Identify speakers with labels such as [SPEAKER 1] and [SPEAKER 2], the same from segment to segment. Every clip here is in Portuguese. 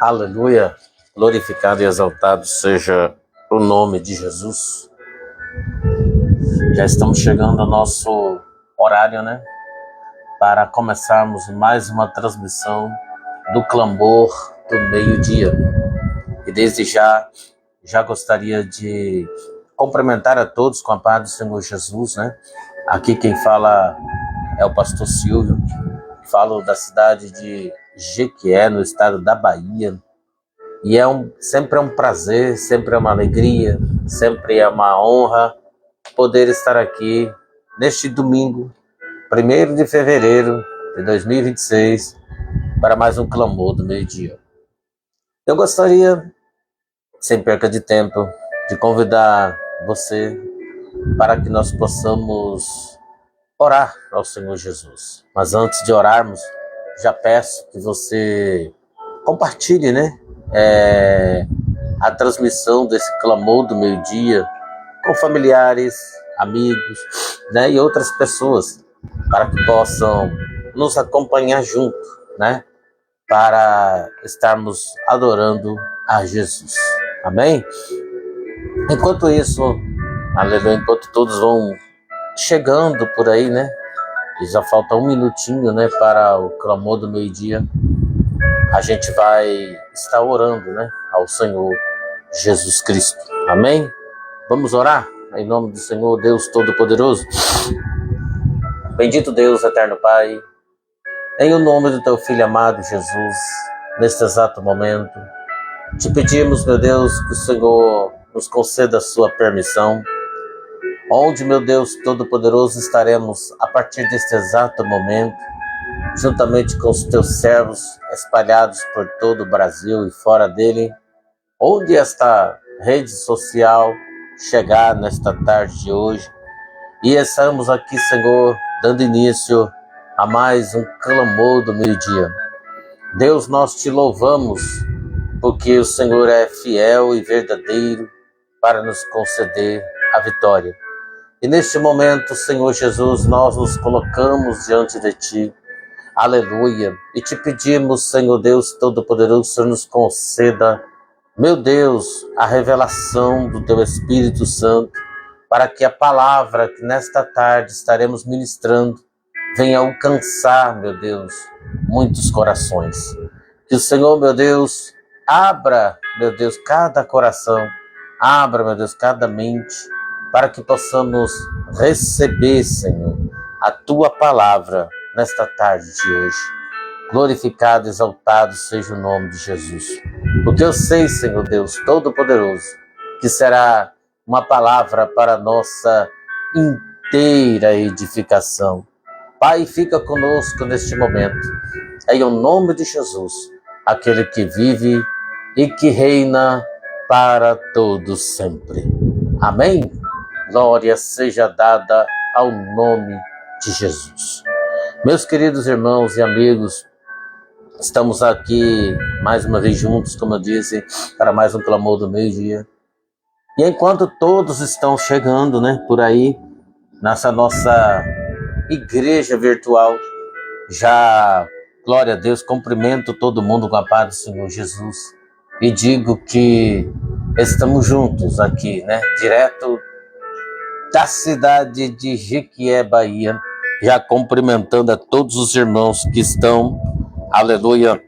[SPEAKER 1] Aleluia, glorificado e exaltado seja o nome de Jesus. Já estamos chegando ao nosso horário, né? Para começarmos mais uma transmissão do clamor do meio-dia. E desde já gostaria de cumprimentar a todos com a paz do Senhor Jesus, né? Aqui quem fala é o pastor Silvio, falo da cidade de Jequié, no estado da Bahia. E sempre é um prazer, sempre é uma alegria, sempre é uma honra poder estar aqui neste domingo, 1º de fevereiro de 2026, para mais um clamor do meio-dia. Eu gostaria, sem perca de tempo, de convidar você para que nós possamos orar ao Senhor Jesus. Mas antes de orarmos, já peço que você compartilhe, né? A transmissão desse clamor do meio-dia com familiares, amigos, né, e outras pessoas, para que possam nos acompanhar junto, né, para estarmos adorando a Jesus. Amém? Enquanto isso, aleluia, enquanto todos vão chegando por aí, né, e já falta um minutinho, né, para o clamor do meio-dia, a gente vai estar orando, né, ao Senhor Jesus Cristo. Amém? Vamos orar? Em nome do Senhor Deus Todo-Poderoso. Bendito Deus, eterno Pai, em o nome do Teu Filho amado Jesus, neste exato momento, te pedimos, meu Deus, que o Senhor nos conceda a sua permissão, onde, meu Deus Todo-Poderoso, estaremos a partir deste exato momento, juntamente com os teus servos espalhados por todo o Brasil e fora dele, onde esta rede social chegar nesta tarde de hoje. E estamos aqui, Senhor, dando início a mais um clamor do meio-dia. Deus, nós te louvamos, porque o Senhor é fiel e verdadeiro para nos conceder a vitória. E neste momento, Senhor Jesus, nós nos colocamos diante de Ti, aleluia, e te pedimos, Senhor Deus Todo-Poderoso, que o Senhor nos conceda, meu Deus, a revelação do Teu Espírito Santo, para que a palavra que nesta tarde estaremos ministrando venha alcançar, meu Deus, muitos corações. Que o Senhor, meu Deus, abra, meu Deus, cada coração, abra, meu Deus, cada mente, para que possamos receber, Senhor, a Tua palavra nesta tarde de hoje. Glorificado, exaltado seja o nome de Jesus. Porque eu sei, Senhor Deus Todo-Poderoso, que será uma palavra para a nossa inteira edificação. Pai, fica conosco neste momento, em nome de Jesus, aquele que vive e que reina para todos sempre. Amém? Glória seja dada ao nome de Jesus. Meus queridos irmãos e amigos, estamos aqui mais uma vez juntos, como eu disse, para mais um clamor do meio-dia. E enquanto todos estão chegando, né, por aí, nessa nossa igreja virtual, já, glória a Deus, cumprimento todo mundo com a paz do Senhor Jesus e digo que estamos juntos aqui, né, direto da cidade de Jequié, Bahia, já cumprimentando a todos os irmãos que estão, aleluia,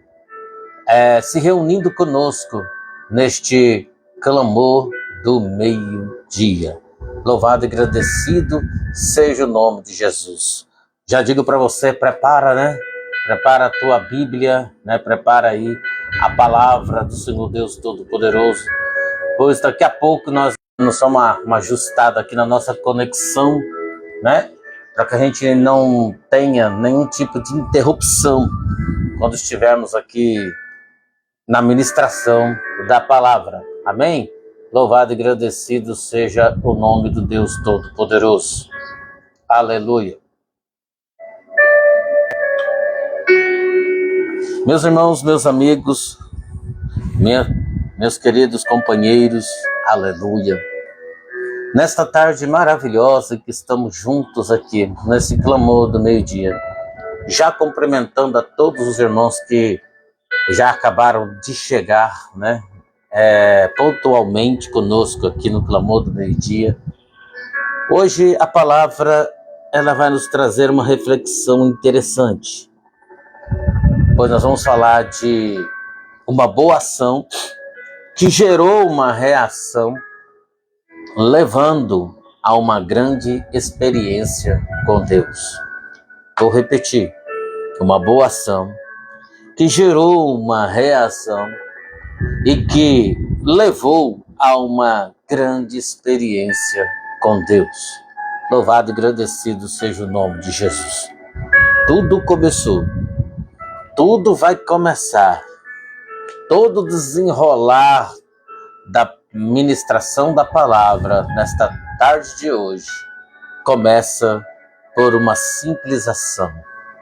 [SPEAKER 1] se reunindo conosco neste clamor do meio-dia. Louvado e agradecido seja o nome de Jesus. Já digo para você, prepara, né? Prepara a tua Bíblia, né? Prepara aí a palavra do Senhor Deus Todo-Poderoso, pois daqui a pouco nós vamos só uma ajustada aqui na nossa conexão, né? Para que a gente não tenha nenhum tipo de interrupção quando estivermos aqui na ministração da palavra. Amém? Louvado e agradecido seja o nome do Deus Todo-Poderoso. Aleluia. Meus irmãos, meus amigos, meus queridos companheiros, aleluia. Nesta tarde maravilhosa que estamos juntos aqui, nesse clamor do meio-dia, já cumprimentando a todos os irmãos que já acabaram de chegar, né? Pontualmente conosco aqui no Clamor do Meio-Dia. Hoje a palavra ela vai nos trazer uma reflexão interessante, pois nós vamos falar de uma boa ação que gerou uma reação, levando a uma grande experiência com Deus. Vou repetir, uma boa ação que gerou uma reação e que levou a uma grande experiência com Deus. Louvado e agradecido seja o nome de Jesus. Tudo começou, tudo vai começar, todo desenrolar da ministração da palavra nesta tarde de hoje começa por uma simples ação.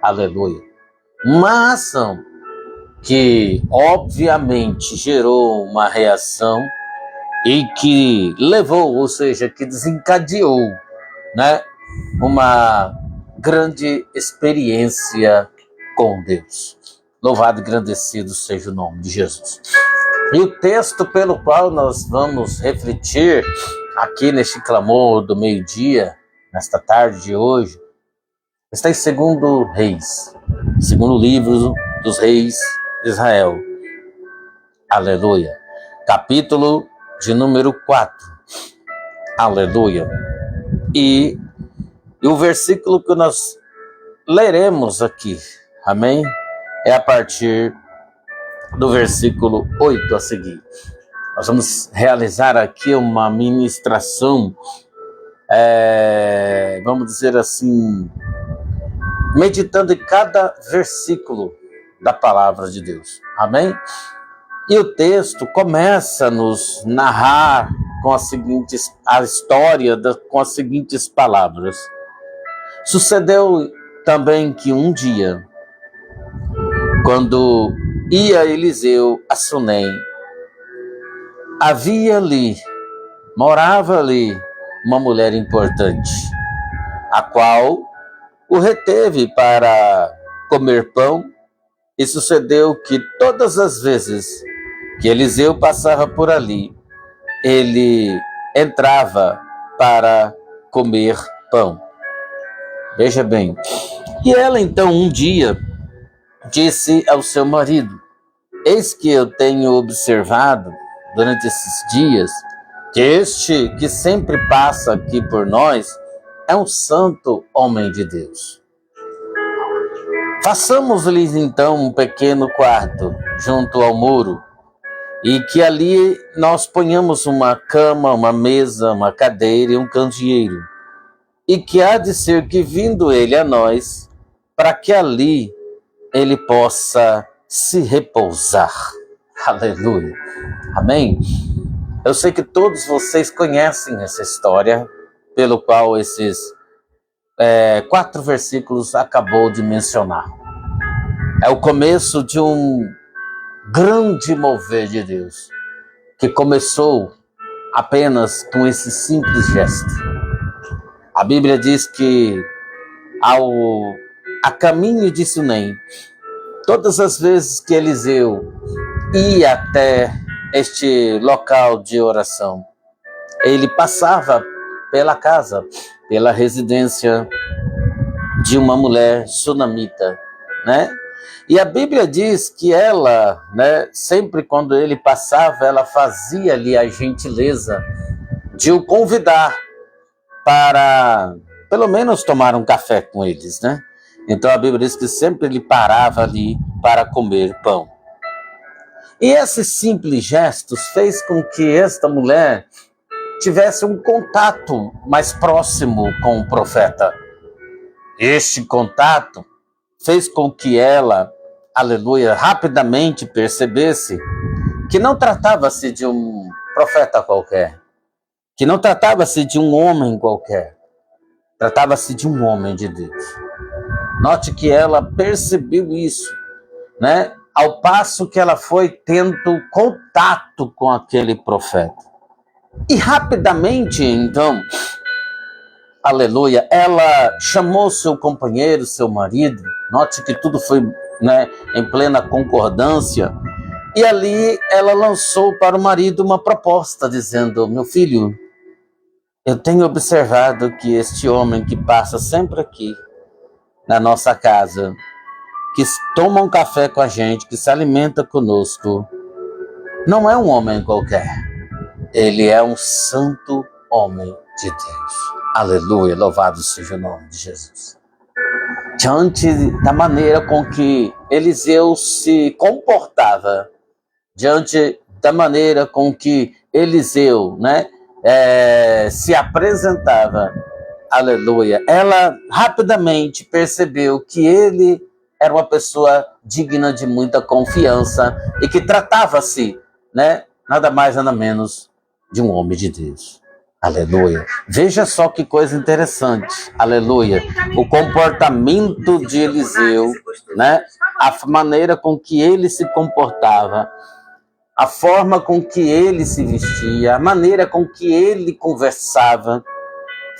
[SPEAKER 1] Aleluia. Uma ação que obviamente gerou uma reação e que levou, ou seja, que desencadeou, né, uma grande experiência com Deus. Louvado e agradecido seja o nome de Jesus. E o texto pelo qual nós vamos refletir aqui neste clamor do meio-dia, nesta tarde de hoje, está em 2 Reis, segundo livro dos reis de Israel. Aleluia. Capítulo de número 4. Aleluia. E o versículo que nós leremos aqui, amém? É a partir do versículo 8 a seguir. Nós vamos realizar aqui uma ministração, vamos dizer assim, meditando em cada versículo da palavra de Deus. Amém? E o texto começa a nos narrar com a história com as seguintes palavras. Sucedeu também que um dia, quando ia Eliseu a Sunem, morava ali uma mulher importante, a qual o reteve para comer pão, e sucedeu que todas as vezes que Eliseu passava por ali, ele entrava para comer pão. Veja bem. E ela então um dia disse ao seu marido: eis que eu tenho observado durante esses dias que este que sempre passa aqui por nós é um santo homem de Deus. Façamos-lhe então um pequeno quarto junto ao muro, e que ali nós ponhamos uma cama, uma mesa, uma cadeira e um candeeiro, e que há de ser que vindo ele a nós, para que ali ele possa se repousar. Aleluia. Amém? Eu sei que todos vocês conhecem essa história, pelo qual esses 4 versículos acabou de mencionar. É o começo de um grande mover de Deus, que começou apenas com esse simples gesto. A Bíblia diz que a caminho de Sunem, todas as vezes que Eliseu ia até este local de oração, ele passava pela casa, pela residência de uma mulher sunamita, né? E a Bíblia diz que ela, né, sempre quando ele passava, ela fazia-lhe a gentileza de o convidar para, pelo menos, tomar um café com eles, né? Então a Bíblia diz que sempre ele parava ali para comer pão. E esses simples gestos fez com que esta mulher tivesse um contato mais próximo com o profeta. Este contato fez com que ela, aleluia, rapidamente percebesse que não tratava-se de um profeta qualquer, que não tratava-se de um homem qualquer, tratava-se de um homem de Deus. Note que ela percebeu isso, né? Ao passo que ela foi tendo contato com aquele profeta. E rapidamente, então, aleluia, ela chamou seu companheiro, seu marido. Note que tudo foi né, em plena concordância. E ali ela lançou para o marido uma proposta, dizendo: meu filho, eu tenho observado que este homem que passa sempre aqui na nossa casa, que toma um café com a gente, que se alimenta conosco, não é um homem qualquer. Ele é um santo homem de Deus. Aleluia, louvado seja o nome de Jesus. Diante da maneira com que Eliseu se comportava, diante da maneira com que Eliseu, né, se apresentava, aleluia, ela rapidamente percebeu que ele era uma pessoa digna de muita confiança e que tratava-se, né, nada mais nada menos de um homem de Deus. Aleluia. Veja só que coisa interessante. Aleluia. O comportamento de Eliseu, né, a maneira com que ele se comportava, a forma com que ele se vestia, a maneira com que ele conversava,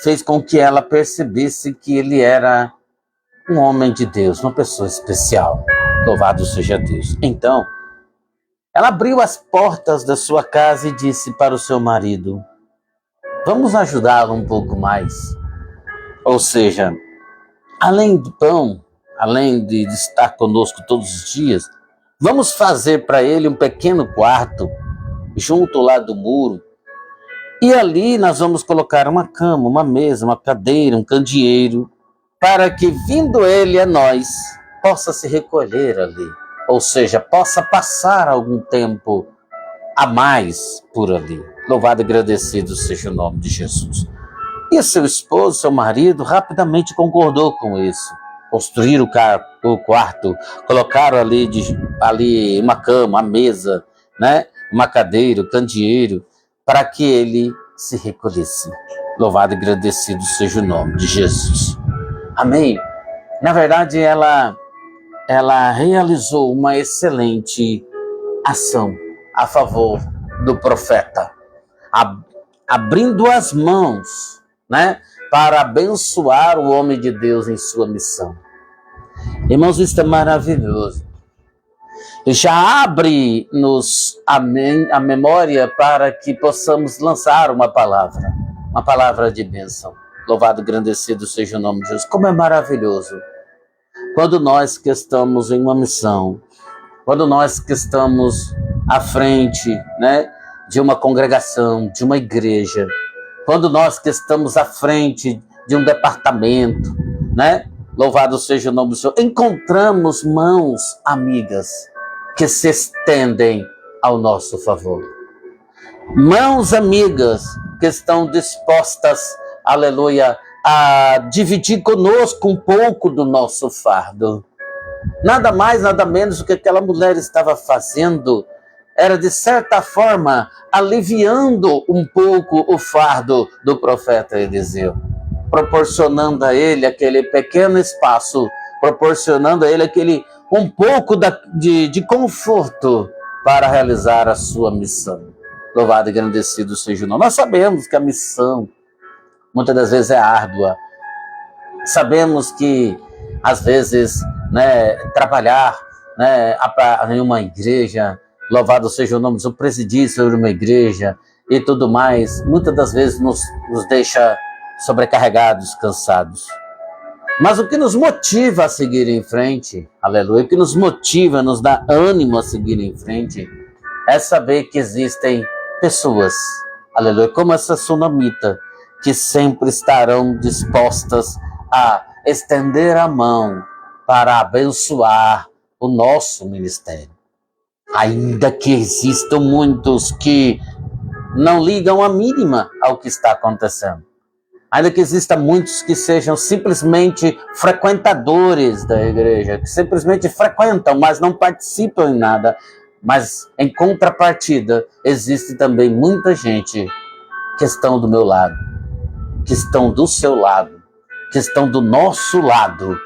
[SPEAKER 1] fez com que ela percebesse que ele era um homem de Deus, uma pessoa especial. Louvado seja Deus. Então, ela abriu as portas da sua casa e disse para o seu marido: vamos ajudá-lo um pouco mais. Ou seja, além do pão, além de estar conosco todos os dias, vamos fazer para ele um pequeno quarto junto lá do muro. E ali nós vamos colocar uma cama, uma mesa, uma cadeira, um candeeiro, para que, vindo ele a nós, possa se recolher ali. Ou seja, possa passar algum tempo a mais por ali. Louvado e agradecido seja o nome de Jesus. E seu esposo, seu marido, rapidamente concordou com isso. Construíram o quarto, colocaram ali uma cama, uma mesa, né? Uma cadeira, um candeeiro, para que ele se recolhesse. Louvado e agradecido seja o nome de Jesus. Amém? Na verdade, ela realizou uma excelente ação a favor do profeta, abrindo as mãos, né, para abençoar o homem de Deus em sua missão. Irmãos, isso é maravilhoso. Já abre-nos a memória para que possamos lançar uma palavra de bênção. Louvado e engrandecido seja o nome de Jesus. Como é maravilhoso quando nós que estamos em uma missão, quando nós que estamos à frente, né, de uma congregação, de uma igreja, quando nós que estamos à frente de um departamento, né, louvado seja o nome do Senhor, encontramos mãos amigas que se estendem ao nosso favor. Mãos amigas que estão dispostas, aleluia, a dividir conosco um pouco do nosso fardo. Nada mais, nada menos do que aquela mulher estava fazendo era, de certa forma, aliviando um pouco o fardo do profeta Eliseu, proporcionando a ele aquele pequeno espaço, proporcionando a ele aquele um pouco de conforto para realizar a sua missão. Louvado e agradecido seja o nome. Nós sabemos que a missão muitas das vezes é árdua. Sabemos que, às vezes, né, trabalhar, né, em uma igreja, louvado seja o nome do Senhor, presidir sobre uma igreja e tudo mais, muitas das vezes nos deixa sobrecarregados, cansados. Mas o que nos motiva a seguir em frente, aleluia, o que nos motiva, nos dá ânimo a seguir em frente, é saber que existem pessoas, aleluia, como essa sunamita, que sempre estarão dispostas a estender a mão para abençoar o nosso ministério. Ainda que existam muitos que não ligam a mínima ao que está acontecendo. Ainda que existam muitos que sejam simplesmente frequentadores da igreja, que simplesmente frequentam, mas não participam em nada. Mas, em contrapartida, existe também muita gente que estão do meu lado, que estão do seu lado, que estão do nosso lado,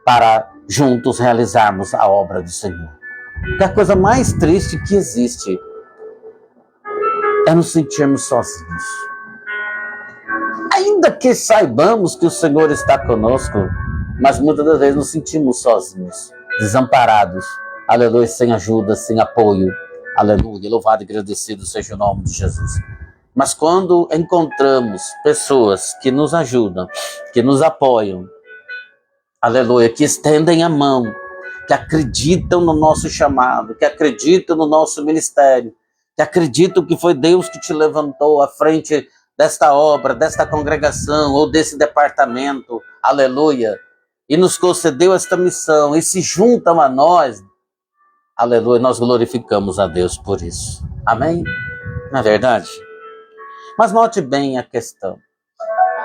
[SPEAKER 1] para juntos realizarmos a obra do Senhor. E a coisa mais triste que existe é nos sentirmos sozinhos. Ainda que saibamos que o Senhor está conosco, mas muitas das vezes nos sentimos sozinhos. desamparados, aleluia, sem ajuda, sem apoio, aleluia, louvado e agradecido seja o nome de Jesus. Mas quando encontramos pessoas que nos ajudam, que nos apoiam, aleluia, que estendem a mão, que acreditam no nosso chamado, que acreditam no nosso ministério, que acreditam que foi Deus que te levantou à frente desta obra, desta congregação ou desse departamento, aleluia, e nos concedeu esta missão e se juntam a nós, aleluia, nós glorificamos a Deus por isso. Amém? Não é verdade? Mas note bem a questão.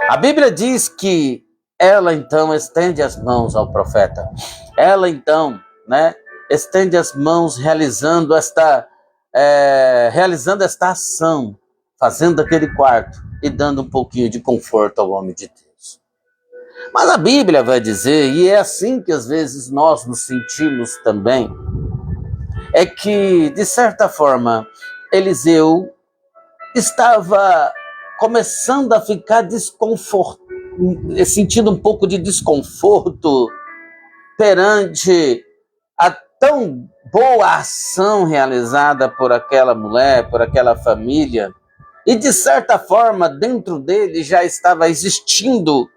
[SPEAKER 1] A Bíblia diz que ela então estende as mãos ao profeta. Ela então, né, estende as mãos realizando esta ação, fazendo aquele quarto e dando um pouquinho de conforto ao homem de Deus. Mas a Bíblia vai dizer, e é assim que às vezes nós nos sentimos também, é que, de certa forma, Eliseu estava começando a ficar sentindo um pouco de desconforto perante a tão boa ação realizada por aquela mulher, por aquela família, e de certa forma dentro dele já estava existindo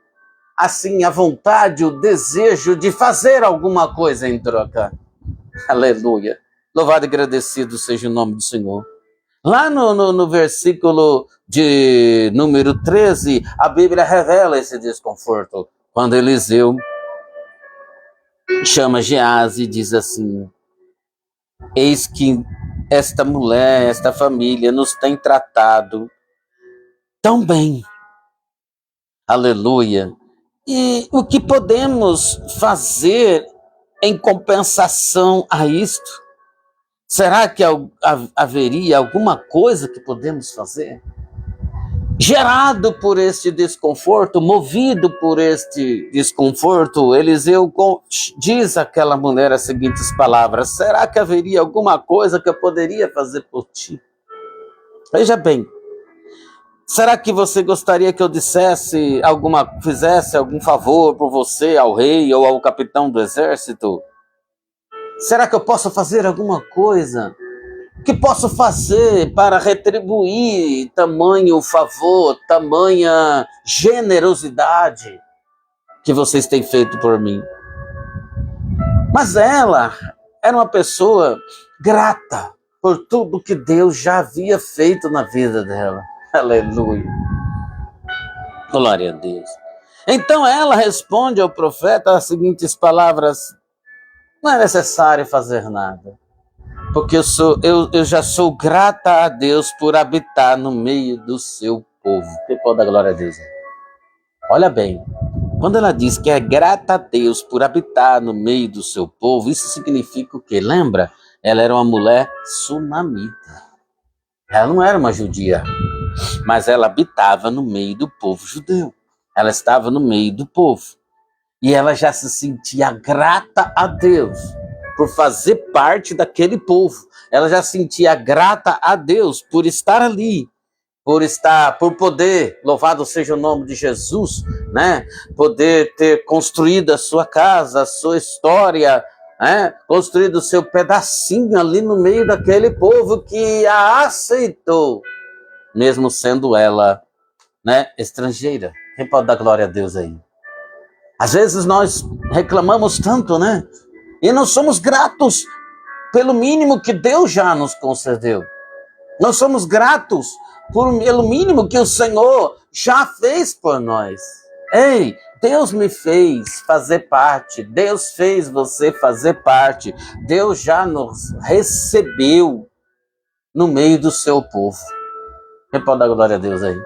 [SPEAKER 1] assim a vontade, o desejo de fazer alguma coisa em troca. Aleluia. Louvado e agradecido seja o nome do Senhor. Lá no versículo de número 13, a Bíblia revela esse desconforto. Quando Eliseu chama Geazi e diz assim: eis que esta mulher, esta família nos tem tratado tão bem. Aleluia. E o que podemos fazer em compensação a isto? Será que haveria alguma coisa que podemos fazer? Gerado por este desconforto, movido por este desconforto, Eliseu diz àquela mulher as seguintes palavras: será que haveria alguma coisa que eu poderia fazer por ti? Veja bem, será que você gostaria que eu fizesse algum favor por você ao rei ou ao capitão do exército? Será que eu posso fazer alguma coisa? O que posso fazer para retribuir tamanho favor, tamanha generosidade que vocês têm feito por mim? Mas ela era uma pessoa grata por tudo que Deus já havia feito na vida dela. Aleluia. Glória a Deus. Então ela responde ao profeta as seguintes palavras: não é necessário fazer nada, porque eu já sou grata a Deus por habitar no meio do seu povo. Que pode dar glória a Deus. Olha bem, quando ela diz que é grata a Deus por habitar no meio do seu povo, isso significa o quê? Lembra? Ela era uma mulher sunamita. Ela não era uma judia, mas ela habitava no meio do povo judeu. Ela estava no meio do povo. E ela já se sentia grata a Deus por fazer parte daquele povo. Ela já se sentia grata a Deus por estar ali, por poder, louvado seja o nome de Jesus, né? Poder ter construído a sua casa, a sua história, né? Construído o seu pedacinho ali no meio daquele povo que a aceitou, mesmo sendo ela, né, estrangeira. Quem pode dar glória a Deus aí? Às vezes nós reclamamos tanto, né? E não somos gratos pelo mínimo que Deus já nos concedeu. Nós somos gratos pelo mínimo que o Senhor já fez por nós. Ei, Deus me fez fazer parte. Deus fez você fazer parte. Deus já nos recebeu no meio do seu povo. Quem pode dar glória a Deus aí?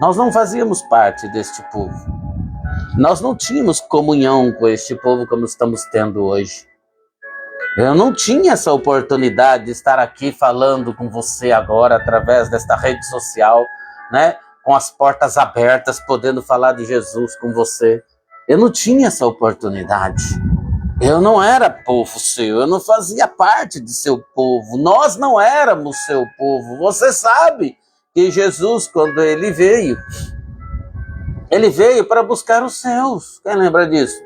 [SPEAKER 1] Nós não fazíamos parte deste povo. Nós não tínhamos comunhão com este povo como estamos tendo hoje. Eu não tinha essa oportunidade de estar aqui falando com você agora através desta rede social, né? Com as portas abertas, podendo falar de Jesus com você. Eu não tinha essa oportunidade. Eu não era povo seu, eu não fazia parte de seu povo. Nós não éramos seu povo. Você sabe que Jesus, quando ele veio para buscar os seus. Quem lembra disso?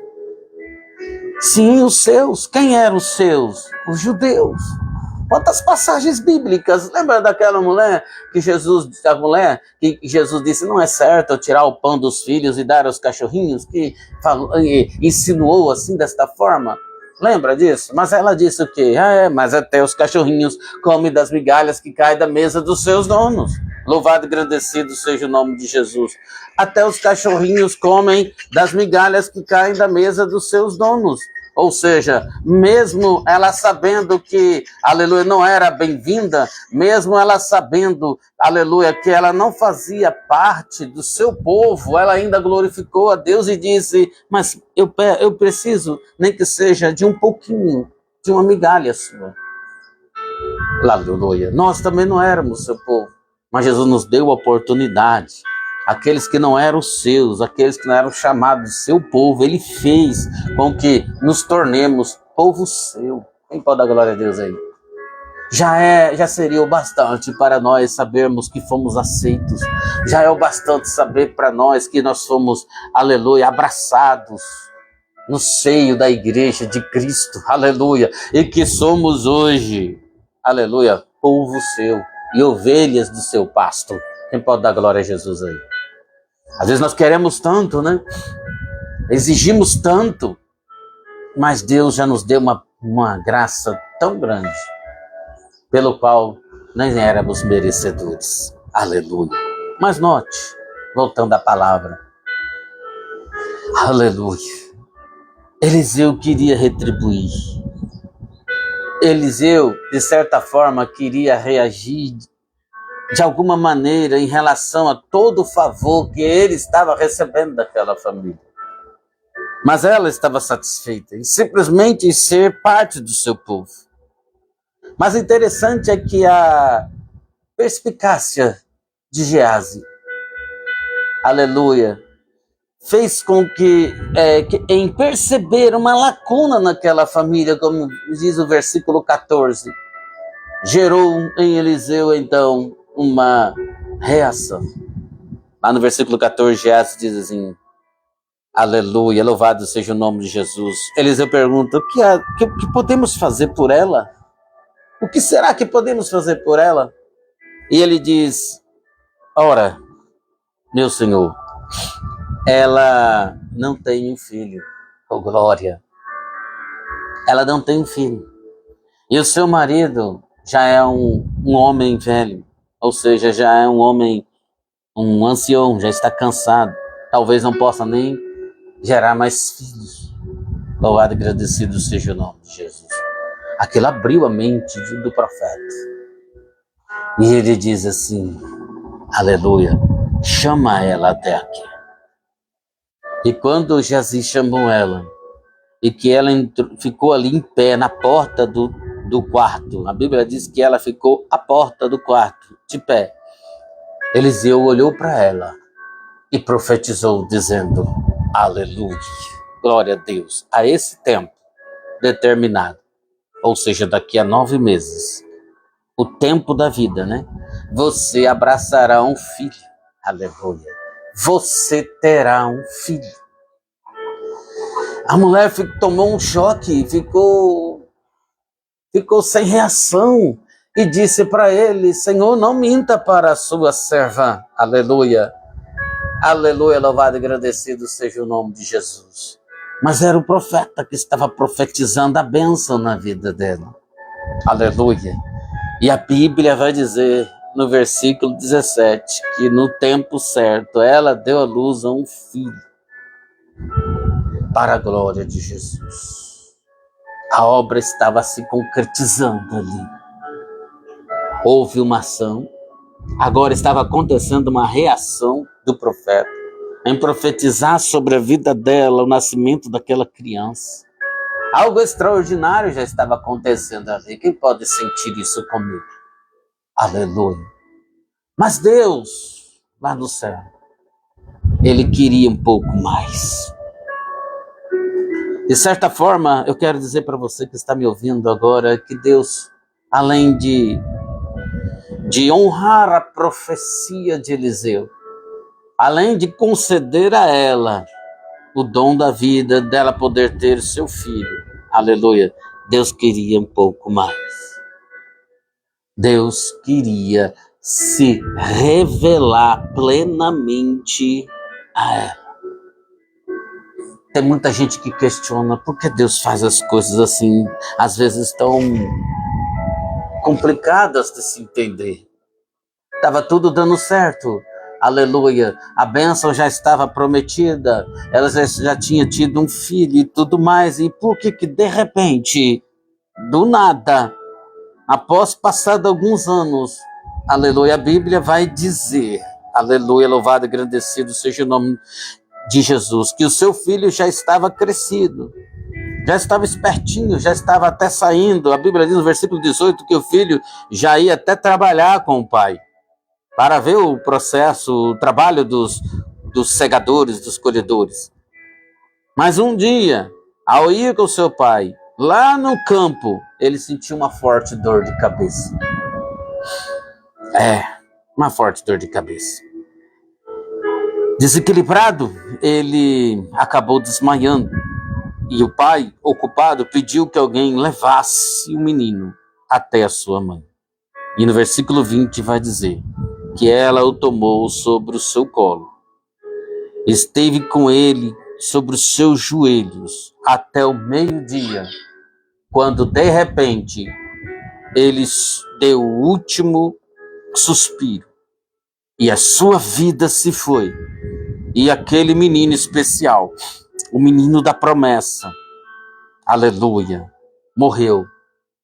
[SPEAKER 1] Sim, os seus. Quem eram os seus? Os judeus. Quantas passagens bíblicas? Lembra daquela mulher que Jesus disse, não é certo eu tirar o pão dos filhos e dar aos cachorrinhos, que insinuou assim desta forma? Lembra disso? Mas ela disse o quê? Mas até os cachorrinhos comem das migalhas que caem da mesa dos seus donos. Louvado e agradecido seja o nome de Jesus. Até os cachorrinhos comem das migalhas que caem da mesa dos seus donos. Ou seja, mesmo ela sabendo que, aleluia, não era bem-vinda, mesmo ela sabendo, aleluia, que ela não fazia parte do seu povo, ela ainda glorificou a Deus e disse, mas eu preciso, nem que seja de um pouquinho, de uma migalha sua. Aleluia. Nós também não éramos seu povo, mas Jesus nos deu a oportunidade. Aqueles que não eram seus, aqueles que não eram chamados de seu povo, ele fez com que nos tornemos povo seu. Quem pode dar glória a Deus aí? Já seria o bastante para nós sabermos que fomos aceitos. Já é o bastante saber para nós que nós fomos, aleluia, abraçados no seio da igreja de Cristo, aleluia, e que somos hoje, aleluia, povo seu e ovelhas do seu pasto. Quem pode dar glória a Jesus aí? Às vezes nós queremos tanto, né? Exigimos tanto, mas Deus já nos deu uma graça tão grande, pelo qual nem éramos merecedores. Aleluia. Mas note, voltando à palavra, aleluia, Eliseu queria retribuir. Eliseu, de certa forma, queria reagir de alguma maneira em relação a todo o favor que ele estava recebendo daquela família. Mas ela estava satisfeita em simplesmente ser parte do seu povo. Mas o interessante é que a perspicácia de Geazi, aleluia, fez com que em perceber uma lacuna naquela família, como diz o versículo 14, gerou em Eliseu, então, uma reação. Lá no versículo 14, Geazi diz assim, aleluia, louvado seja o nome de Jesus. Eliseu pergunta, o que podemos fazer por ela? O que será que podemos fazer por ela? E ele diz, ora, meu senhor, ela não tem um filho, oh glória, ela não tem um filho. E o seu marido já é um homem velho, ou seja, já é um homem, um ancião, já está cansado, talvez não possa nem gerar mais filhos. Louvado e agradecido seja o nome de Jesus. Aquilo abriu a mente do profeta. E ele diz assim, aleluia, chama ela até aqui. E quando Geazi chamou ela, e que ela ficou ali em pé na porta do quarto, a Bíblia diz que ela ficou à porta do quarto, de pé. Eliseu olhou para ela e profetizou dizendo, aleluia, glória a Deus, a esse tempo determinado, ou seja, daqui a 9 meses, o tempo da vida, né? Você abraçará um filho, aleluia, você terá um filho. A mulher tomou um choque, ficou sem reação e disse para ele, Senhor, não minta para a sua serva, aleluia, aleluia, louvado e agradecido seja o nome de Jesus. Mas era o profeta que estava profetizando a bênção na vida dela, aleluia. E a Bíblia vai dizer no versículo 17 que no tempo certo ela deu à luz a um filho, para a glória de Jesus. A obra estava se concretizando ali. Houve uma ação, agora estava acontecendo uma reação do profeta em profetizar sobre a vida dela, o nascimento daquela criança. Algo extraordinário já estava acontecendo ali. Quem pode sentir isso comigo? Aleluia. Mas Deus, lá no céu, Ele queria um pouco mais. De certa forma, eu quero dizer para você que está me ouvindo agora, que Deus, além de honrar a profecia de Eliseu, além de conceder a ela o dom da vida, dela poder ter seu filho. Aleluia. Deus queria um pouco mais. Deus queria se revelar plenamente a ela. Tem muita gente que questiona por que Deus faz as coisas assim, às vezes tão complicadas de se entender. Estava tudo dando certo, aleluia, a bênção já estava prometida, ela já tinha tido um filho e tudo mais, e por que de repente, do nada, após passado alguns anos, aleluia, a Bíblia vai dizer, aleluia, louvado e agradecido seja o nome de Jesus, que o seu filho já estava crescido, já estava espertinho, já estava até saindo. A Bíblia diz no versículo 18 que o filho já ia até trabalhar com o pai, para ver o processo, o trabalho dos segadores, dos colhedores. Mas um dia, ao ir com seu pai, lá no campo, ele sentiu uma forte dor de cabeça. Uma forte dor de cabeça. Desequilibrado, ele acabou desmaiando. E o pai, ocupado, pediu que alguém levasse o menino até a sua mãe. E no versículo 20 vai dizer que ela o tomou sobre o seu colo. Esteve com ele sobre os seus joelhos até o meio-dia, quando de repente ele deu o último suspiro e a sua vida se foi. E aquele menino especial, o menino da promessa, aleluia, morreu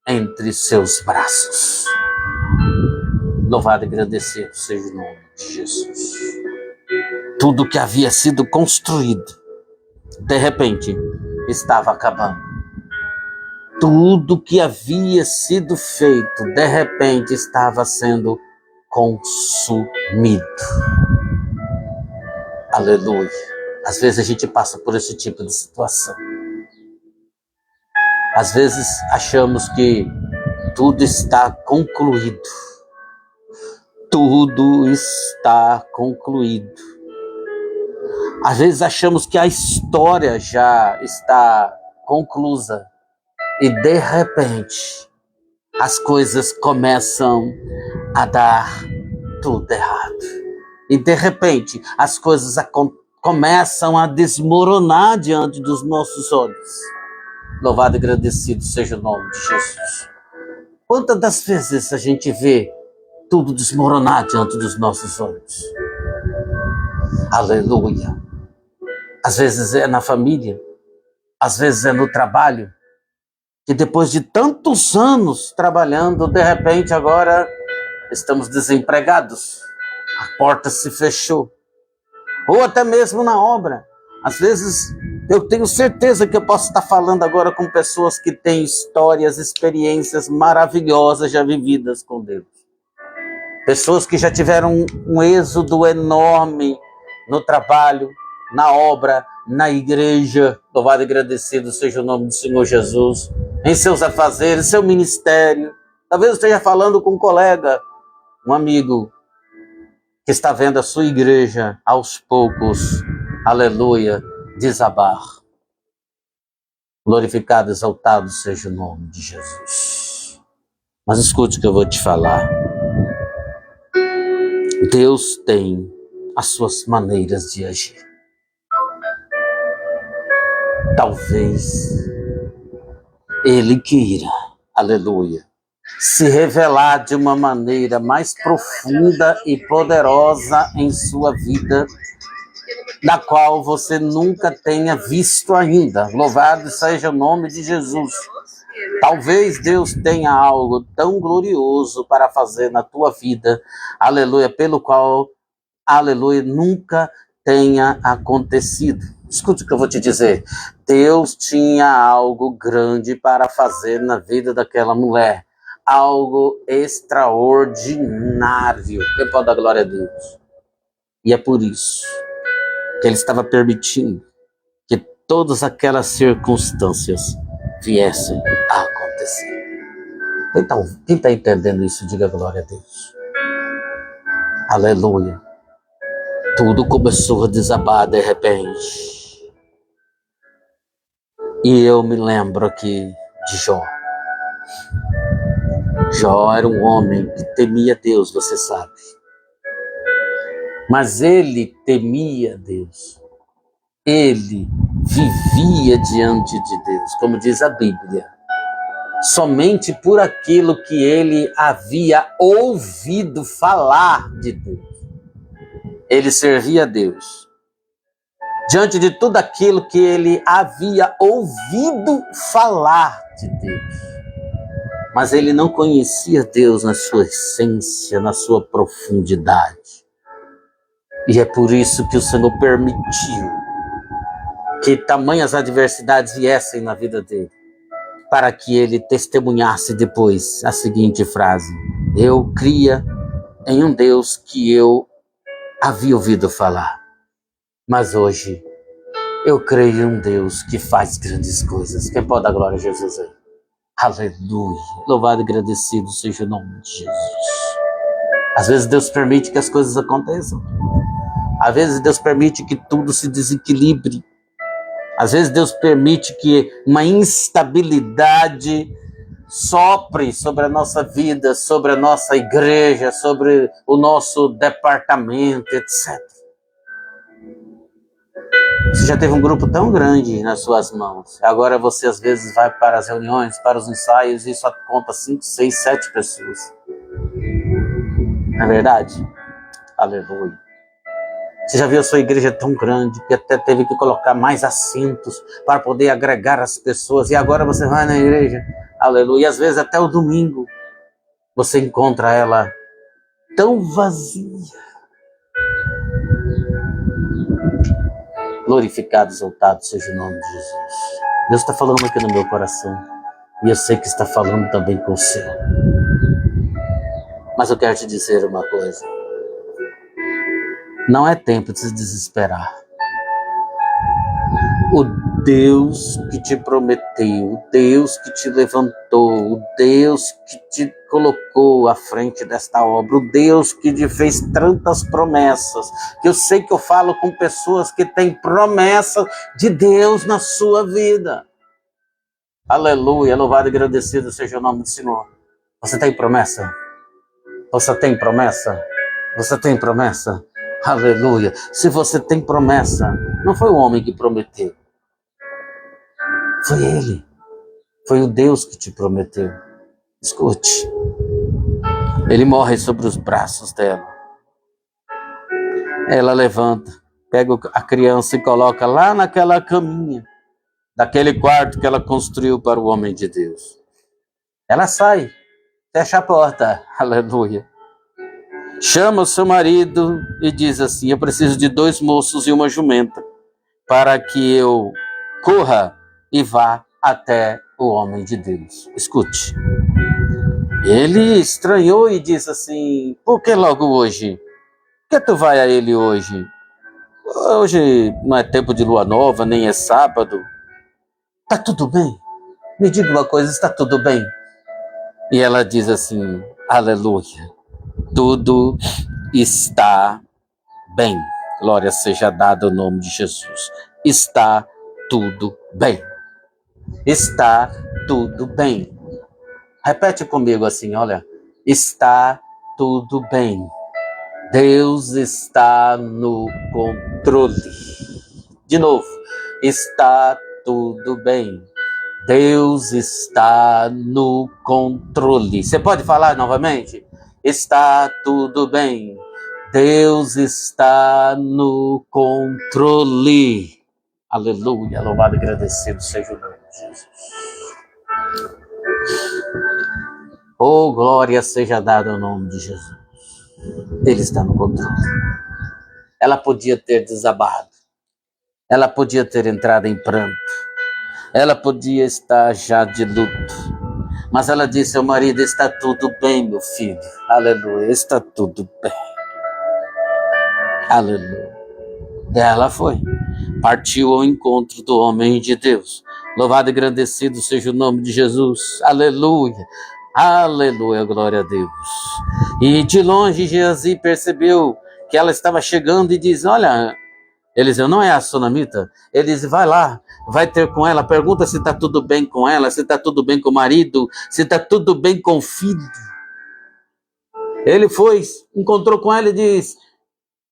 [SPEAKER 1] entre seus braços. Louvado e agradecido seja o nome de Jesus. Tudo que havia sido construído, de repente, estava acabando. Tudo que havia sido feito, de repente, estava sendo consumido. Aleluia. Às vezes a gente passa por esse tipo de situação. Às vezes achamos que tudo está concluído. Tudo está concluído. Às vezes achamos que a história já está conclusa. E de repente, as coisas começam a dar tudo errado. E de repente, as coisas começam a desmoronar diante dos nossos olhos. Louvado e agradecido seja o nome de Jesus. Quantas das vezes a gente vê tudo desmoronar diante dos nossos olhos? Aleluia. Às vezes é na família, às vezes é no trabalho, que depois de tantos anos trabalhando, de repente agora estamos desempregados. A porta se fechou. Ou até mesmo na obra. Às vezes, eu tenho certeza que eu posso estar falando agora com pessoas que têm histórias, experiências maravilhosas já vividas com Deus. Pessoas que já tiveram um êxodo enorme no trabalho, na obra, na igreja. Louvado e agradecido seja o nome do Senhor Jesus. Em seus afazeres, seu ministério. Talvez eu esteja falando com um colega, um amigo, que está vendo a sua igreja aos poucos, aleluia, desabar. Glorificado, exaltado seja o nome de Jesus. Mas escute o que eu vou te falar. Deus tem as suas maneiras de agir. Talvez Ele queira, aleluia, se revelar de uma maneira mais profunda e poderosa em sua vida, da qual você nunca tenha visto ainda. Louvado seja o nome de Jesus. Talvez Deus tenha algo tão glorioso para fazer na tua vida, aleluia, pelo qual, aleluia, nunca tenha acontecido. Escute o que eu vou te dizer. Deus tinha algo grande para fazer na vida daquela mulher. Algo extraordinário. Quem pode dar glória a Deus? E é por isso que Ele estava permitindo que todas aquelas circunstâncias viessem a acontecer. Quem está entendendo isso, diga glória a Deus. Aleluia. Tudo começou a desabar de repente. E eu me lembro aqui de Jó. Jó era um homem que temia Deus, você sabe. Mas ele temia Deus. Ele vivia diante de Deus, como diz a Bíblia. Somente por aquilo que ele havia ouvido falar de Deus. Ele servia a Deus. Diante de tudo aquilo que ele havia ouvido falar de Deus. Mas ele não conhecia Deus na sua essência, na sua profundidade. E é por isso que o Senhor permitiu que tamanhas adversidades viessem na vida dele, para que ele testemunhasse depois a seguinte frase: eu cria em um Deus que eu havia ouvido falar, mas hoje eu creio em um Deus que faz grandes coisas. Quem pode dar glória a Jesus aí? Aleluia! Louvado e agradecido seja o nome de Jesus. Às vezes Deus permite que as coisas aconteçam. Às vezes Deus permite que tudo se desequilibre. Às vezes Deus permite que uma instabilidade sopre sobre a nossa vida, sobre a nossa igreja, sobre o nosso departamento, etc. Você já teve um grupo tão grande nas suas mãos. Agora você às vezes vai para as reuniões, para os ensaios e só conta 5, 6, 7 pessoas. Não é verdade? Aleluia. Você já viu a sua igreja tão grande que até teve que colocar mais assentos para poder agregar as pessoas. E agora você vai na igreja, aleluia, e às vezes até o domingo você encontra ela tão vazia. Glorificado, exaltado seja o nome de Jesus. Deus está falando aqui no meu coração. E eu sei que está falando também com o seu. Mas eu quero te dizer uma coisa. Não é tempo de se desesperar. O Deus que te prometeu, o Deus que te levantou, o Deus que te colocou à frente desta obra, o Deus que te fez tantas promessas, que eu sei que eu falo com pessoas que têm promessa de Deus na sua vida. Aleluia, louvado e agradecido seja o nome do Senhor. Você tem promessa? Você tem promessa? Você tem promessa? Aleluia. Se você tem promessa, não foi o homem que prometeu. Foi ele. Foi o Deus que te prometeu. Escute. Ele morre sobre os braços dela. Ela levanta, pega a criança e coloca lá naquela caminha, daquele quarto que ela construiu para o homem de Deus. Ela sai, fecha a porta. Aleluia. Chama o seu marido e diz assim: eu preciso de 2 moços e uma jumenta para que eu corra e vá até o homem de Deus. Escute. Ele estranhou e disse assim: por que logo hoje? Por que tu vai a ele hoje? Hoje não é tempo de lua nova, nem é sábado. Tá tudo bem? Me diga uma coisa, está tudo bem? E ela diz assim: aleluia. Tudo está bem. Glória seja dada ao nome de Jesus. Está tudo bem. Está tudo bem. Repete comigo assim, olha. Está tudo bem. Deus está no controle. De novo. Está tudo bem. Deus está no controle. Você pode falar novamente? Está tudo bem. Deus está no controle. Aleluia. Louvado e agradecido seja o nome de Jesus. Oh, glória seja dada ao nome de Jesus. Ele está no controle. Ela podia ter desabado. Ela podia ter entrado em pranto. Ela podia estar já de luto. Mas ela disse ao marido: está tudo bem, meu filho. Aleluia, está tudo bem. Aleluia. E ela foi. Partiu ao encontro do homem de Deus. Louvado e agradecido seja o nome de Jesus. Aleluia. Aleluia, glória a Deus. E de longe Geazi percebeu que ela estava chegando e diz: olha, Eliseu, não é a sunamita? Ele diz: vai lá, vai ter com ela, pergunta se está tudo bem com ela, se está tudo bem com o marido, se está tudo bem com o filho. Ele foi, encontrou com ela e diz: o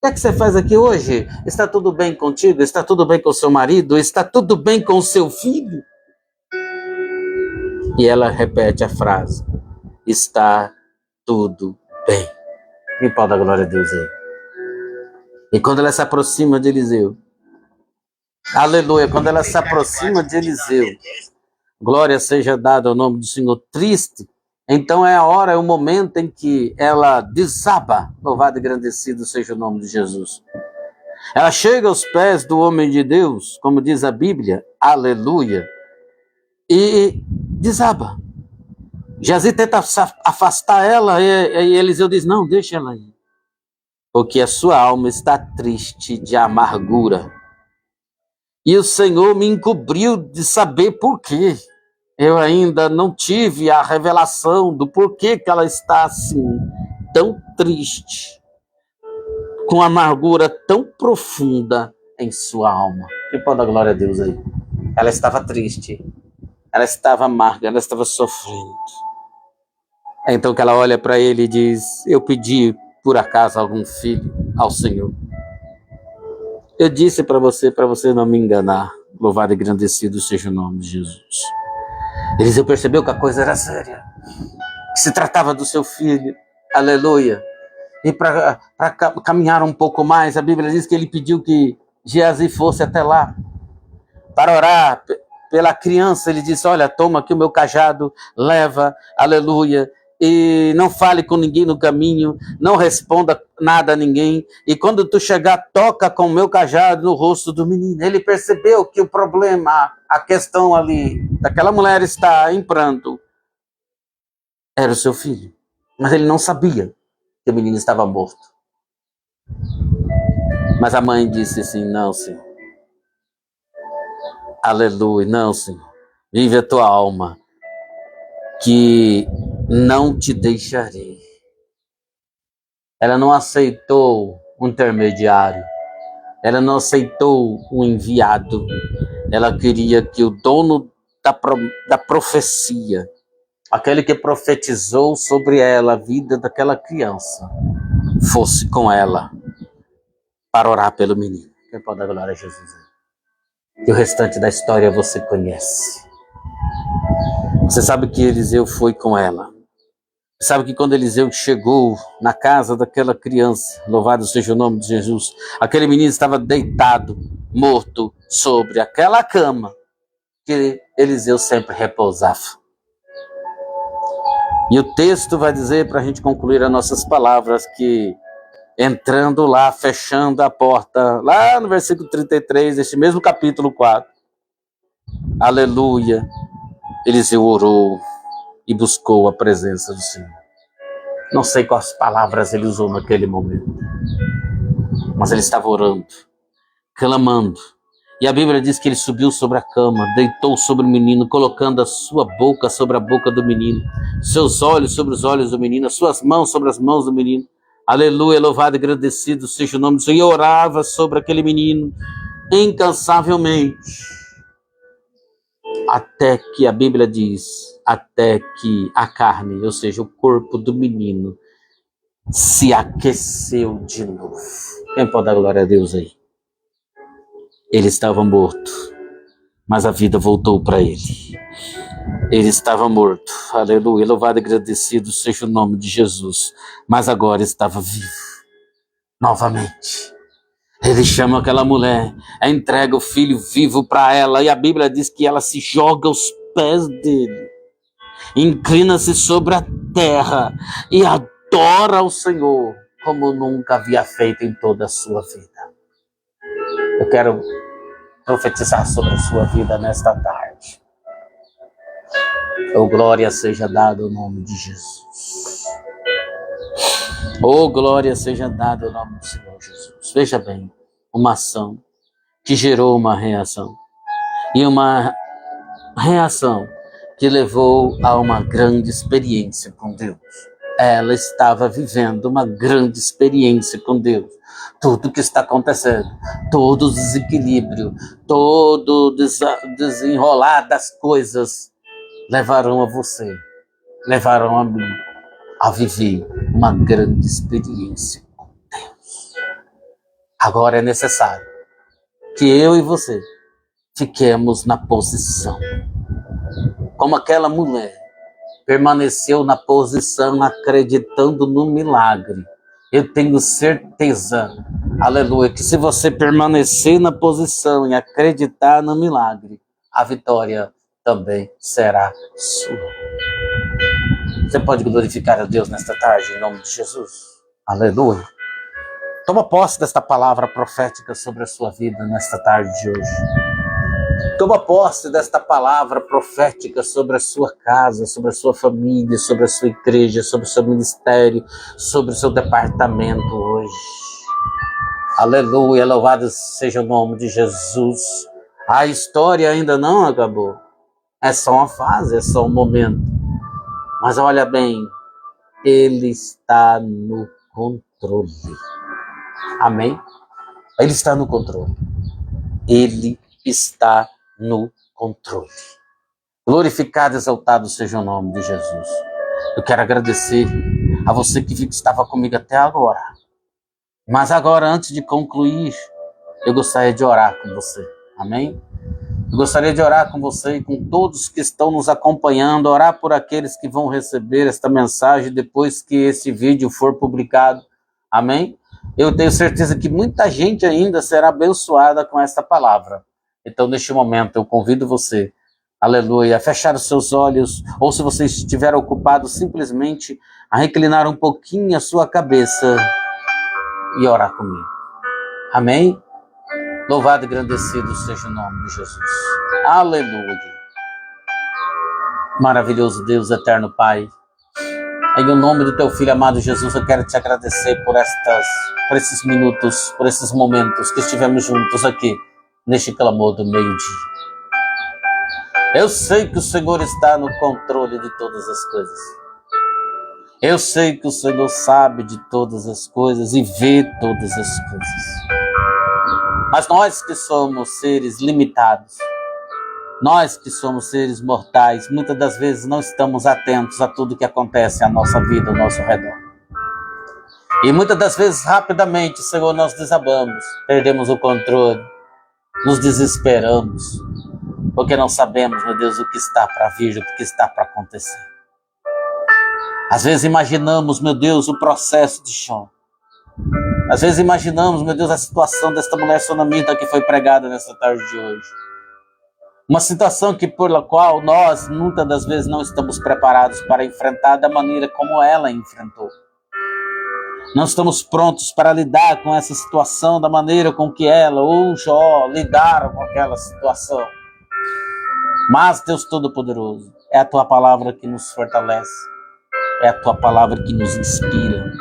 [SPEAKER 1] que é que você faz aqui hoje? Está tudo bem contigo? Está tudo bem com o seu marido? Está tudo bem com o seu filho? E ela repete a frase: está tudo bem. Quem pode dar glória a Deus aí? E quando ela se aproxima de Eliseu, aleluia, quando ela se aproxima de Eliseu, glória seja dada ao nome do Senhor, triste, então é a hora, é o momento em que ela desaba, louvado e engrandecido seja o nome de Jesus. Ela chega aos pés do homem de Deus, como diz a Bíblia, aleluia, e desaba. Geazi tenta afastar ela e Eliseu diz: não, deixa ela aí, porque a sua alma está triste de amargura. E o Senhor me encobriu de saber por quê. Eu ainda não tive a revelação do porquê que ela está assim, tão triste, com amargura tão profunda em sua alma. Quem pode dar glória a Deus aí? Ela estava triste, ela estava amarga, ela estava sofrendo. É então que ela olha para ele e diz: eu pedi por acaso algum filho ao Senhor. Eu disse para você não me enganar. Louvado e engrandecido seja o nome de Jesus. Eliseu percebeu que a coisa era séria, que se tratava do seu filho, aleluia. E para caminhar um pouco mais, a Bíblia diz que ele pediu que Geazi fosse até lá para orar pela criança. Ele disse: olha, toma aqui o meu cajado, leva, aleluia, e não fale com ninguém no caminho, não responda nada a ninguém, e quando tu chegar, toca com o meu cajado no rosto do menino. Ele percebeu que o problema, a questão ali, daquela mulher estar em pranto, era o seu filho, mas ele não sabia que o menino estava morto. Mas a mãe disse assim: não, Senhor, aleluia, não, Senhor, vive a tua alma, que não te deixarei. Ela não aceitou um intermediário, ela não aceitou um enviado, ela queria que o dono da profecia, aquele que profetizou sobre ela a vida daquela criança, fosse com ela para orar pelo menino. Quem pode dar glória a Jesus? E o restante da história você conhece. Você sabe que Eliseu foi com ela. Sabe que quando Eliseu chegou na casa daquela criança, louvado seja o nome de Jesus, aquele menino estava deitado, morto, sobre aquela cama que Eliseu sempre repousava. E o texto vai dizer, para a gente concluir as nossas palavras, que entrando lá, fechando a porta, lá no versículo 33, deste mesmo capítulo 4, aleluia, Eliseu orou e buscou a presença do Senhor. Não sei quais palavras ele usou naquele momento, mas ele estava orando, clamando. E a Bíblia diz que ele subiu sobre a cama, deitou sobre o menino, colocando a sua boca sobre a boca do menino, seus olhos sobre os olhos do menino, as suas mãos sobre as mãos do menino. Aleluia, louvado e agradecido seja o nome do Senhor. E orava sobre aquele menino incansavelmente, até que a Bíblia diz, até que a carne, ou seja, o corpo do menino, se aqueceu de novo. Quem pode dar glória a Deus aí? Ele estava morto, mas a vida voltou para ele. Ele estava morto, aleluia, louvado e agradecido seja o nome de Jesus, mas agora estava vivo, novamente. Ele chama aquela mulher, entrega o filho vivo para ela, e a Bíblia diz que ela se joga aos pés dele, inclina-se sobre a terra e adora ao Senhor como nunca havia feito em toda a sua vida. Eu quero profetizar sobre a sua vida nesta tarde. Oh, glória seja dada ao nome de Jesus. Oh, glória seja dada ao nome do Senhor Jesus. Veja bem, uma ação que gerou uma reação. E uma reação que levou a uma grande experiência com Deus. ela estava vivendo uma grande experiência com Deus. Tudo que está acontecendo, todo o desequilíbrio, todo o desenrolar das coisas levarão a você, levarão a mim a viver uma grande experiência com Deus. Agora é necessário que eu e você fiquemos na posição, como aquela mulher permaneceu na posição acreditando no milagre. Eu tenho certeza, aleluia, que se você permanecer na posição e acreditar no milagre, a vitória também será sua. Você pode glorificar a Deus nesta tarde, em nome de Jesus. Aleluia. Toma posse desta palavra profética sobre a sua vida nesta tarde de hoje. Toma posse desta palavra profética sobre a sua casa, sobre a sua família, sobre a sua igreja, sobre o seu ministério, sobre o seu departamento hoje. Aleluia, louvado seja o nome de Jesus. A história ainda não acabou. É só uma fase, é só um momento. Mas olha bem, Ele está no controle. Amém? Ele está no controle. Ele está no controle. Glorificado e exaltado seja o nome de Jesus. Eu quero agradecer a você que estava comigo até agora. Mas agora, antes de concluir, eu gostaria de orar com você. Amém? Eu gostaria de orar com você e com todos que estão nos acompanhando, orar por aqueles que vão receber esta mensagem depois que esse vídeo for publicado. Amém? Eu tenho certeza que muita gente ainda será abençoada com esta palavra. Então, neste momento, eu convido você, aleluia, a fechar os seus olhos, ou se você estiver ocupado, simplesmente a reclinar um pouquinho a sua cabeça e orar comigo. Amém? Louvado e agradecido seja o nome de Jesus. Aleluia. Maravilhoso Deus, eterno Pai. Em nome do teu Filho amado Jesus, eu quero te agradecer por esses minutos, por esses momentos que estivemos juntos aqui, neste clamor do meio-dia. Eu sei que o Senhor está no controle de todas as coisas. Eu sei que o Senhor sabe de todas as coisas e vê todas as coisas. Mas nós que somos seres limitados, nós que somos seres mortais, muitas das vezes não estamos atentos a tudo que acontece à nossa vida, ao nosso redor. E muitas das vezes, rapidamente, Senhor, nós desabamos, perdemos o controle, nos desesperamos, porque não sabemos, meu Deus, o que está para vir, o que está para acontecer. Às vezes imaginamos, meu Deus, o processo de Jó. Às vezes imaginamos, meu Deus, a situação desta mulher sunamita que foi pregada nessa tarde de hoje. Uma situação pela qual nós, muitas das vezes, não estamos preparados para enfrentar da maneira como ela enfrentou. Não estamos prontos para lidar com essa situação da maneira com que ela ou Jó lidaram com aquela situação. Mas, Deus Todo-Poderoso, é a Tua palavra que nos fortalece, é a Tua palavra que nos inspira,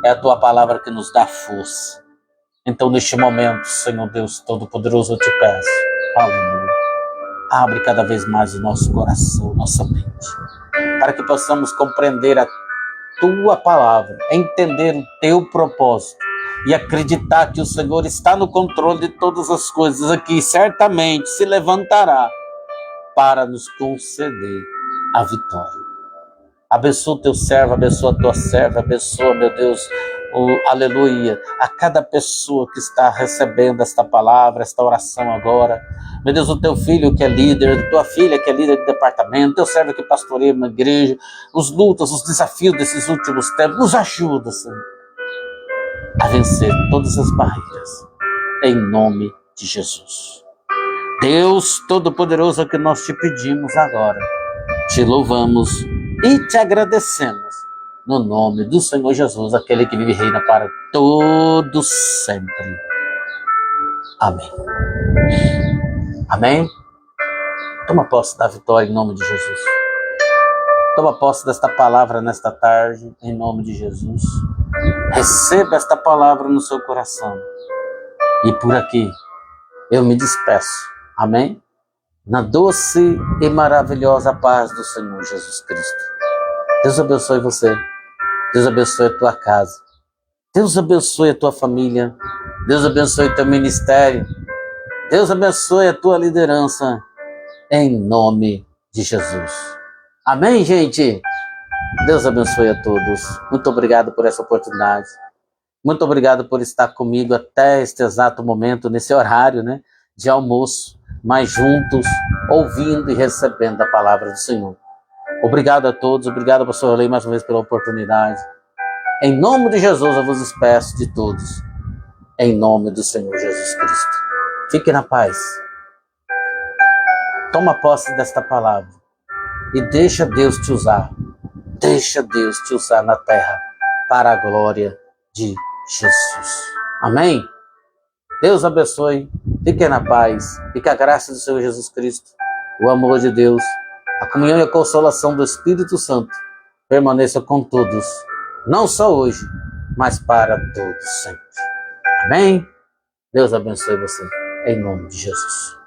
[SPEAKER 1] é a Tua palavra que nos dá força. Então, neste momento, Senhor Deus Todo-Poderoso, eu te peço, aleluia, abre cada vez mais o nosso coração, nossa mente, para que possamos compreender a Tua palavra, entender o Teu propósito e acreditar que o Senhor está no controle de todas as coisas aqui, certamente se levantará para nos conceder a vitória. Abençoa o teu servo, abençoa a tua serva, abençoa, meu Deus, aleluia, a cada pessoa que está recebendo esta palavra, esta oração agora. Meu Deus, o teu filho que é líder, a tua filha que é líder de departamento, teu servo que pastoreia uma igreja, os lutas, os desafios desses últimos tempos, nos ajuda, Senhor, a vencer todas as barreiras, em nome de Jesus. Deus Todo-Poderoso, é o que nós te pedimos agora, te louvamos e te agradecemos, no nome do Senhor Jesus, aquele que vive e reina para todos sempre. Amém. Amém? Toma posse da vitória em nome de Jesus. Toma posse desta palavra nesta tarde, em nome de Jesus. Receba esta palavra no seu coração. E por aqui, eu me despeço. Amém? Na doce e maravilhosa paz do Senhor Jesus Cristo. Deus abençoe você. Deus abençoe a tua casa. Deus abençoe a tua família. Deus abençoe o teu ministério. Deus abençoe a tua liderança. Em nome de Jesus. Amém, gente? Deus abençoe a todos. Muito obrigado por essa oportunidade. Muito obrigado por estar comigo até este exato momento, nesse horário, né, de almoço, mas juntos, ouvindo e recebendo a palavra do Senhor. Obrigado a todos, obrigado, pastor Orley, mais uma vez pela oportunidade. Em nome de Jesus, eu vos despeço de todos. Em nome do Senhor Jesus Cristo. Fique na paz. Toma posse desta palavra e deixa Deus te usar. Deixa Deus te usar na terra para a glória de Jesus. Amém? Deus abençoe. Fique na paz. E que a graça do Senhor Jesus Cristo, o amor de Deus, a comunhão e a consolação do Espírito Santo permaneça com todos, não só hoje, mas para todos sempre. Amém? Deus abençoe você, em nome de Jesus.